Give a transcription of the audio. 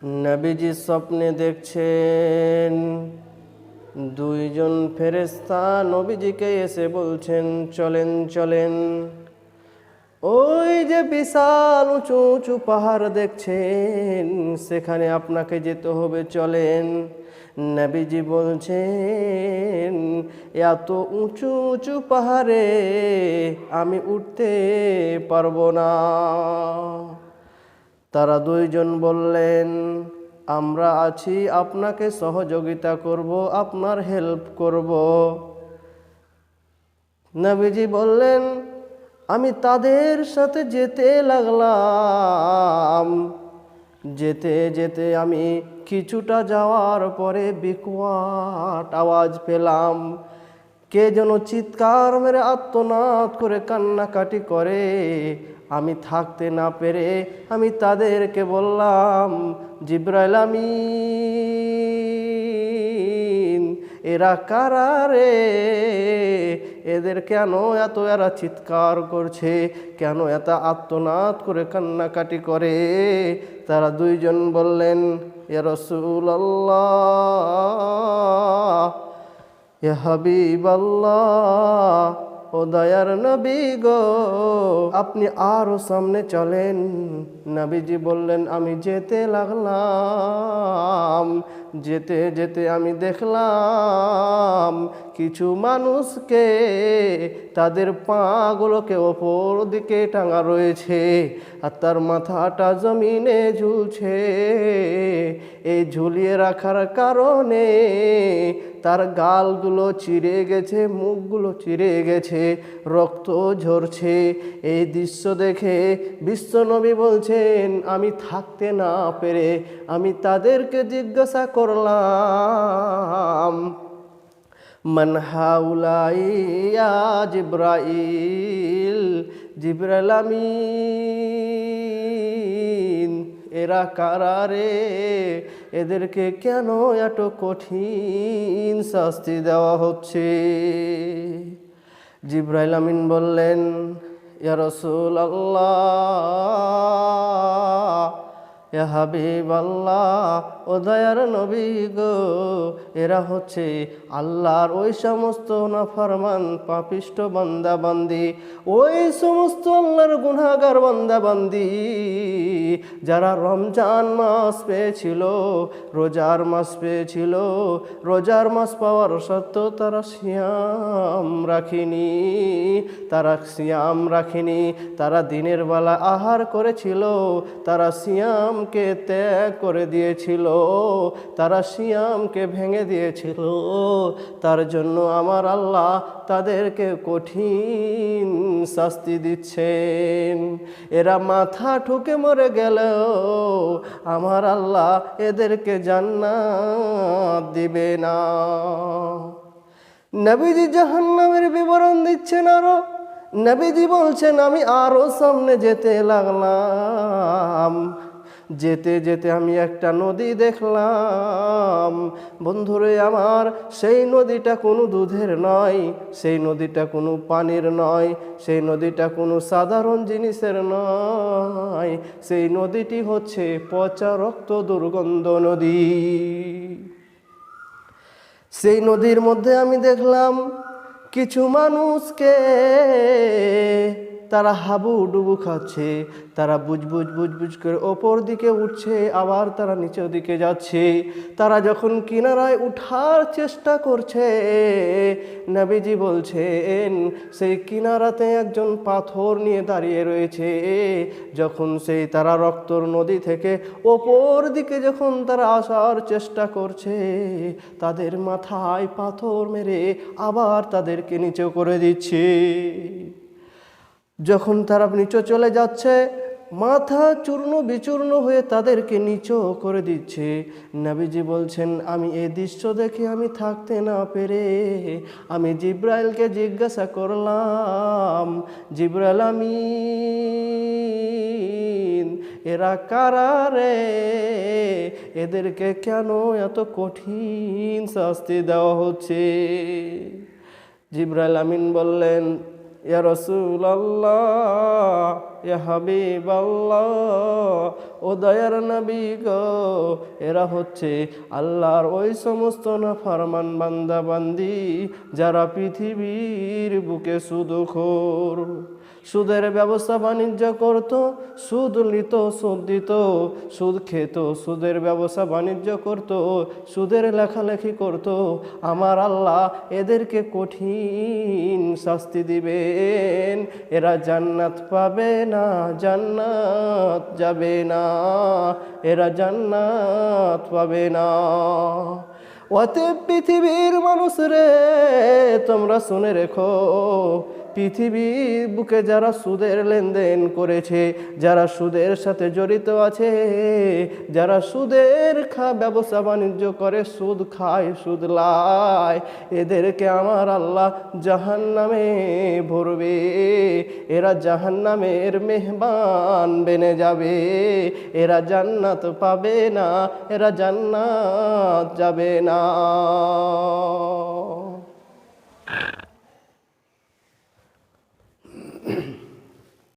নবীজি স্বপ্নে দেখছেন দুইজন ফেরেশতা নবীজিকে এসে বলছেন, চলেন চলেন, ওই যে বিশাল উঁচু উঁচু পাহাড় দেখছেন সেখানে আপনাকে যেতে হবে, চলেন। নবীজি বলছেন, এত উঁচু উঁচু পাহাড়ে আমি উঠতে পারবো না। তারা দুইজন বললেন, আমরা আছি, আপনাকে সহযোগিতা করব, আপনার হেল্প করব। নবীজি বললেন, আমি তাদের সাথে যেতে লাগলাম। যেতে যেতে আমি কিছুটা যাওয়ার পরে বিকট আওয়াজ পেলাম, কে যেন চিৎকার মেরে আর্তনাদ করে কান্নাকাটি করে। আমি থাকতে না পেরে আমি তাদেরকে বললাম, জিবরাইল আমিন, এরা কারা রে? এদের কেন এরা চিৎকার করছে, কেন এত আর্তনাদ করে কান্নাকাটি করে? তারা দুইজন বললেন, ইয়া রাসূলুল্লাহ, ইয়া হাবিবাল্লাহ, ও দয়ার নবী গো, আপনি আরো সামনে চলেন। নবীজি বললেন, আমি যেতে লাগলাম। যেতে যেতে আমি দেখলাম কিছু মানুষকে, তাদের পাগুলোকে ওপর দিকে টাঙা রয়েছে আর তার মাথাটা জমিনে ঝুলছে। এই ঝুলিয়ে রাখার কারণে তার গালগুলো চিরে গেছে, মুখগুলো চিরে গেছে, রক্ত ঝরছে। এই দৃশ্য দেখে বিশ্বনবী বলছেন, আমি থাকতে না পেরে আমি তাদেরকে জিজ্ঞাসা করলাম, মান হাউলাই ইয়া জিবরাইল, জিবরাইল আমিন, এরা কারা রে? এদেরকে কেন এত কঠিন শাস্তি দেওয়া হচ্ছে? জিবরাইল আমিন বললেন, ইয়া রাসূলুল্লাহ, ইয়া হাবিবাল্লাহ, ও দয়ার নবী গো, এরা হচ্ছে আল্লাহর ওই সমস্ত নাফরমান পাপিষ্ট বান্দা বান্দি, ওই সমস্ত আল্লাহর গুনাহগার বান্দা বান্দি যারা রমজান মাস পেয়েছিল, রোজার মাস পেয়েছিল, রোজার মাস পাওয়ার সত্ত্বেও তারা সিয়াম রাখেনি, তারা দিনের বেলা আহার করেছিল, তারা সিয়ামকে ত্যাগ করে দিয়েছিল, তারা সিয়ামকে ভেঙে দিয়েছিল। তার জন্য আমার আল্লাহ তাদেরকে কঠিন শাস্তি দিচ্ছেন। এরা মাথা ঠুকে মরে গেল, আমার আল্লাহ এদেরকে জান্নাত দিবে না। নবীজি জাহান্নামের বিবরণ দিচ্ছেন আরো। নবীজি বলছেন, আমি আরো সামনে যেতে লাগলাম। যেতে যেতে আমি একটা নদী দেখলাম। বন্ধুরে আমার, সেই নদীটা কোনো দুধের নয়, সেই নদীটা কোনো পানির নয়, সেই নদীটা কোনো সাধারণ জিনিসের নয়, সেই নদীটি হচ্ছে পচা রক্ত দুর্গন্ধ নদী। সেই নদীর মধ্যে আমি দেখলাম কিছু মানুষকে, তারা হাবুডুবু খাচ্ছে, তারা বুজবুজ করে ওপর দিকে উঠছে, আবার তারা নিচের দিকে যাচ্ছে। তারা যখন কিনারায় উঠার চেষ্টা করছে, নবীজি বলছেন, সেই কিনারাতে একজন পাথর নিয়ে দাঁড়িয়ে রয়েছে। যখন সেই তারা রক্তর নদী থেকে ওপর দিকে যখন তারা আসার চেষ্টা করছে, তাদের মাথায় পাথর মেরে আবার তাদেরকে নিচে করে দিচ্ছে। যখন তারা নিচে চলে যাচ্ছে, মাথা চূর্ণ বিচূর্ণ হয়ে তাদেরকে নিচু করে দিচ্ছে। নবীজি বলছেন, আমি এই দৃশ্য দেখে আমি থাকতে না পেরে আমি জিবরাইলকে জিজ্ঞাসা করলাম, জিবরাইল আমিন, এরা কারা রে? এদেরকে কেন এত কঠিন শাস্তি দেওয়া হচ্ছে? জিবরাইল আমিন বললেন, ইয়া রাসূলুল্লাহ, ইয়া হাবিবাল্লাহ, ও দয়ার নবী গো, এরা হচ্ছে আল্লাহর ওই সমস্ত নাফরমান বান্দা বান্দি যারা পৃথিবীর বুকে সুদখোর, সুদের ব্যবসা বাণিজ্য করত, সুদ নিত, সুদ দিত, সুদ খেত, সুদের ব্যবসা বাণিজ্য করত, সুদের লেখালেখি করত। আমার আল্লাহ এদেরকে কঠিন শাস্তি দিবেন, এরা জান্নাত পাবে না, জান্নাত যাবে না, এরা জান্নাত পাবে না। অতএব পৃথিবীর মানুষ রে, তোমরা শুনে রেখো, পৃথিবীর বুকে যারা সুদের লেনদেন করেছে, যারা সুদের সাথে জড়িত আছে, যারা সুদের ব্যবসা বাণিজ্য করে, সুদ খায়, সুদ লায়, এদেরকে আমার আল্লাহ জাহান্নামে ভরবে, এরা জাহান্নামের মেহমান বেনে যাবে, এরা জান্নাত পাবে না, এরা জান্নাত যাবে না।